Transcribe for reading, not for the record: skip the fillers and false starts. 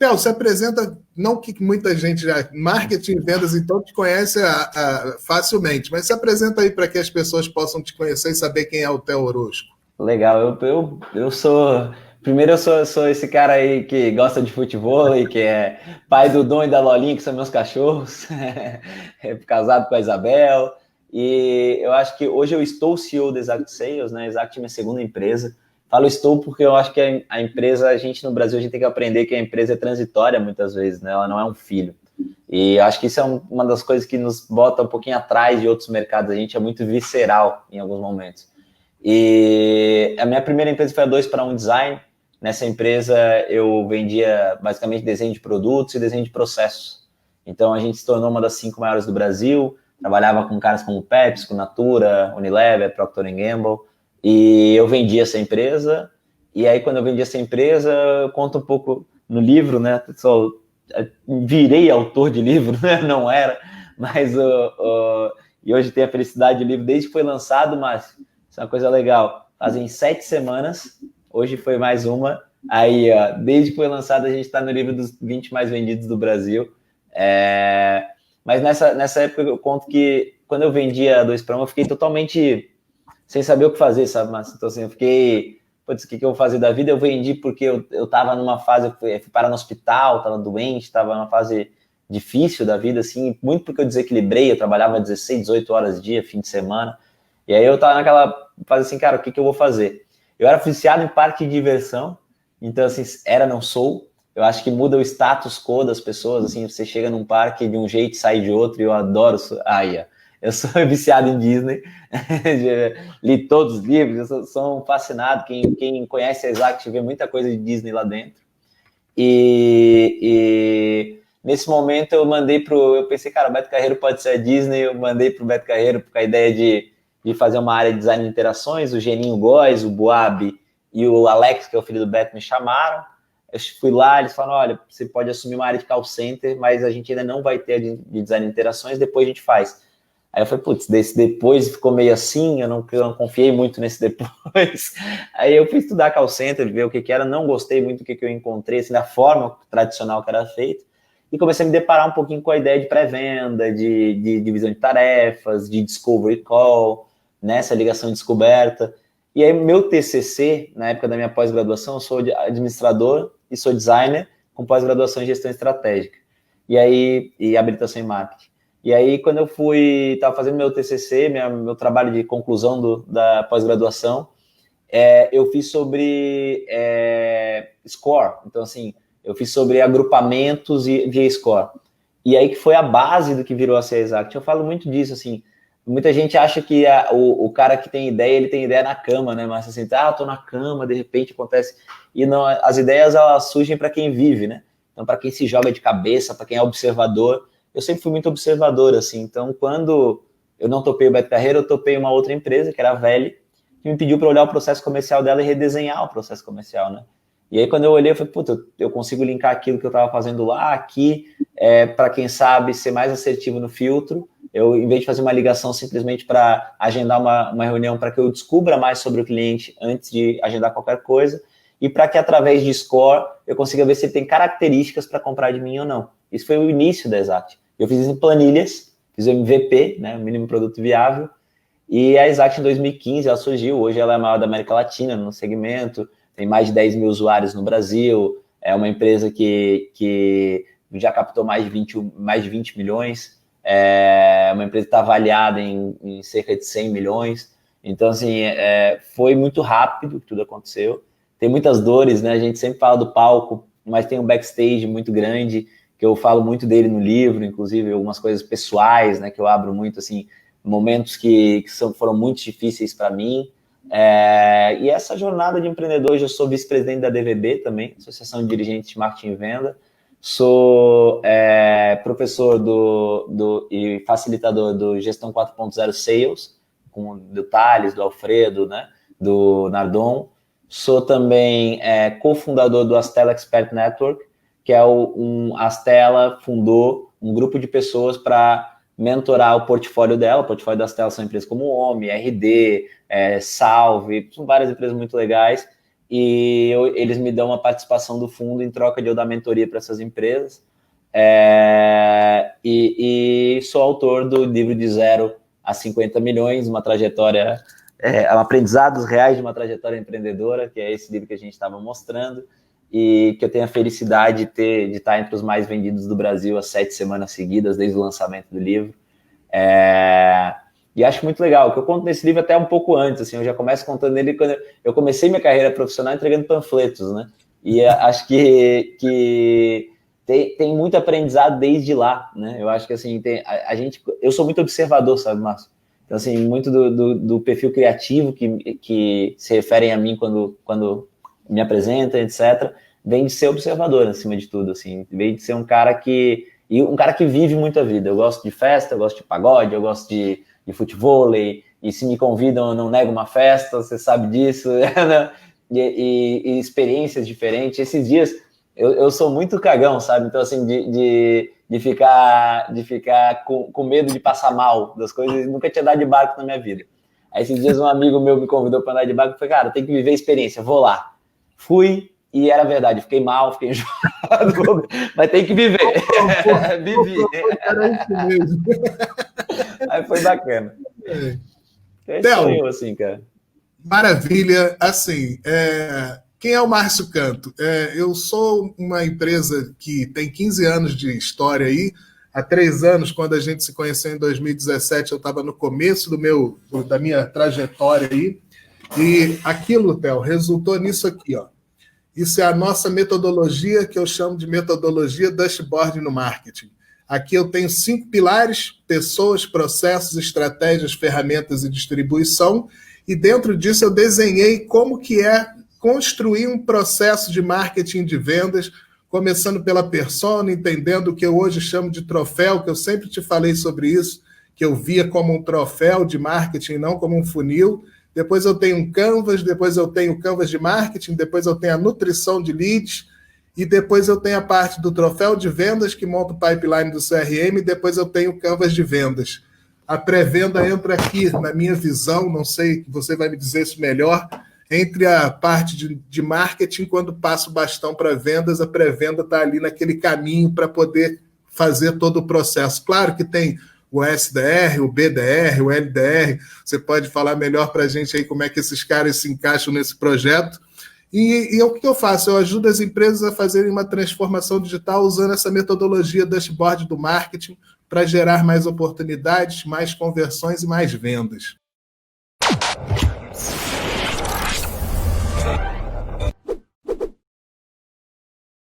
Theo, se apresenta, não que muita gente já, marketing e vendas, então te conhece facilmente, mas se apresenta aí para que as pessoas possam te conhecer e saber quem é o Theo Orozco. Legal, eu sou. Primeiro, eu sou esse cara aí que gosta de futebol e que é pai do Dom e da Lolinha, que são meus cachorros, casado com a Isabel. E eu acho que hoje eu estou CEO da Exact Sales, né? Exact é minha segunda empresa. Falo estou porque eu acho que a empresa, a gente no Brasil, a gente tem que aprender que a empresa é transitória muitas vezes, né? Ela não é um filho. E eu acho que isso é uma das coisas que nos bota um pouquinho atrás de outros mercados. A gente é muito visceral em alguns momentos. E a minha primeira empresa foi a 2-para-1 Design. Nessa empresa eu vendia basicamente desenho de produtos e desenho de processos. Então a gente se tornou uma das 5 maiores do Brasil, trabalhava com caras como PepsiCo, Natura, Unilever, Procter & Gamble, e eu vendi essa empresa. E aí quando eu vendi essa empresa, eu conto um pouco no livro, né? Só virei autor de livro, né? Não era, mas e hoje tem a felicidade de livro desde que foi lançado, mas isso é uma coisa legal. Fazem 7 semanas, hoje foi mais uma. Aí, ó, desde que foi lançado, a gente está no livro dos 20 mais vendidos do Brasil. Mas nessa época eu conto que quando eu vendia a 2-para-1, eu fiquei totalmente sem saber o que fazer, sabe, Márcio? Então, assim, eu fiquei, putz, o que eu vou fazer da vida? Eu vendi porque eu tava numa fase, eu fui parar no hospital, tava doente, tava numa fase difícil da vida, assim, muito porque eu desequilibrei, eu trabalhava 16, 18 horas dia, fim de semana. E aí eu tava naquela fase assim, cara, o que eu vou fazer? Eu era viciado em parque de diversão, então assim, não sou. Eu acho que muda o status quo das pessoas, assim, você chega num parque de um jeito e sai de outro, e eu adoro isso. Eu sou viciado em Disney, li todos os livros, eu sou um fascinado, quem conhece a Exact vê muita coisa de Disney lá dentro. E nesse momento eu pensei, cara, o Beto Carreiro pode ser a Disney, eu mandei pro Beto Carreiro com a ideia de fazer uma área de design de interações, o Geninho Góes, o Boab e o Alex, que é o filho do Beto, me chamaram, eu fui lá, eles falaram, olha, você pode assumir uma área de call center, mas a gente ainda não vai ter de design de interações, depois a gente faz. Aí eu falei, putz, desse depois ficou meio assim, eu não confiei muito nesse depois. Aí eu fui estudar call center, ver o que era, não gostei muito do que eu encontrei, assim, da forma tradicional que era feito, e comecei a me deparar um pouquinho com a ideia de pré-venda, de divisão de tarefas, de discovery call, nessa ligação de descoberta. E aí meu TCC, na época da minha pós-graduação, eu sou administrador e sou designer com pós-graduação em gestão estratégica. E habilitação em marketing. E aí, quando eu estava fazendo meu TCC, meu trabalho de conclusão da pós-graduação, eu fiz sobre score. Então, assim, eu fiz sobre agrupamentos via score. E aí que foi a base do que virou a ser Exact. Eu falo muito disso, assim, muita gente acha que o cara que tem ideia, ele tem ideia na cama, né? Mas assim, eu tô na cama, de repente acontece. E não, as ideias, elas surgem para quem vive, né? Então, para quem se joga de cabeça, para quem é observador. Eu sempre fui muito observador, assim. Então, quando eu não topei o Beto Carreiro, eu topei uma outra empresa, que era a Veli, que me pediu para olhar o processo comercial dela e redesenhar o processo comercial, né? E aí, quando eu olhei, eu falei, puta, eu consigo linkar aquilo que eu estava fazendo lá, aqui, para quem sabe ser mais assertivo no filtro. Eu, em vez de fazer uma ligação simplesmente para agendar uma reunião para que eu descubra mais sobre o cliente antes de agendar qualquer coisa, e para que, através de score, eu consiga ver se ele tem características para comprar de mim ou não. Isso foi o início da Exact. Eu fiz isso em planilhas, fiz o MVP, né, o mínimo produto viável, e a Exact em 2015 ela surgiu. Hoje ela é a maior da América Latina no segmento, tem mais de 10 mil usuários no Brasil, é uma empresa que já captou mais de 20 milhões, é uma empresa que está avaliada em cerca de 100 milhões. Então, assim, foi muito rápido que tudo aconteceu. Tem muitas dores, né? A gente sempre fala do palco, mas tem um backstage muito grande, que eu falo muito dele no livro, inclusive algumas coisas pessoais, né? Que eu abro muito, assim, momentos que foram muito difíceis para mim. E essa jornada de empreendedor, hoje eu sou vice-presidente da DVB também, Associação de Dirigentes de Marketing e Venda, sou professor e facilitador do Gestão 4.0 Sales, do Thales, do Alfredo, né, do Nardon. Sou também cofundador do Astela Expert Network, que é a Astela fundou um grupo de pessoas para mentorar o portfólio dela. O portfólio da Astela são empresas como OMI, RD, Salve, são várias empresas muito legais. eles me dão uma participação do fundo em troca de eu dar mentoria para essas empresas. E sou autor do livro De Zero a 50 Milhões, uma trajetória, aprendizados reais de uma trajetória empreendedora, que é esse livro que a gente estava mostrando, e que eu tenho a felicidade de estar entre os mais vendidos do Brasil há 7 semanas seguidas, desde o lançamento do livro. E acho muito legal, que eu conto nesse livro até um pouco antes, assim, eu já começo contando ele quando eu comecei minha carreira profissional entregando panfletos, né? E acho que tem muito aprendizado desde lá, né? Eu acho que, assim, eu sou muito observador, sabe, Márcio? Então, assim, muito do perfil criativo que se referem a mim quando me apresentam, etc., vem de ser observador, acima de tudo, assim, vem de ser um cara que vive muito a vida. Eu gosto de festa, eu gosto de pagode, eu gosto de futevôlei, e se me convidam eu não nego uma festa, você sabe disso, né? e experiências diferentes. Esses dias eu sou muito cagão, sabe? Então, assim, de ficar com medo de passar mal das coisas, nunca tinha dado de barco na minha vida. Aí esses dias um amigo meu me convidou para andar de barco, eu falei, cara, tem que viver a experiência, vou lá. Fui, e era verdade, fiquei mal, fiquei enjoado, mas tem que viver. Vivi. Aí foi bacana. Esse sou eu, assim, cara. Maravilha. Assim, quem é o Márcio Canto? Eu sou uma empresa que tem 15 anos de história aí. Há 3 anos, quando a gente se conheceu em 2017, eu estava no começo da minha trajetória aí. E aquilo, Theo, resultou nisso aqui, ó. Isso é a nossa metodologia, que eu chamo de metodologia dashboard no marketing. Aqui eu tenho 5 pilares: pessoas, processos, estratégias, ferramentas e distribuição. E dentro disso eu desenhei como que é construir um processo de marketing de vendas, começando pela persona, entendendo o que eu hoje chamo de troféu, que eu sempre te falei sobre isso, que eu via como um troféu de marketing, não como um funil. Depois eu tenho um Canvas, depois eu tenho o Canvas de marketing, depois eu tenho a nutrição de leads, e depois eu tenho a parte do troféu de vendas, que monta o pipeline do CRM, e depois eu tenho o Canvas de vendas. A pré-venda entra aqui, na minha visão, não sei, você vai me dizer isso melhor, entre a parte de marketing, quando passa o bastão para vendas, a pré-venda está ali naquele caminho para poder fazer todo o processo. Claro que tem o SDR, o BDR, o LDR, você pode falar melhor para a gente aí como é que esses caras se encaixam nesse projeto. E o que eu faço? Eu ajudo as empresas a fazerem uma transformação digital usando essa metodologia dashboard do marketing para gerar mais oportunidades, mais conversões e mais vendas.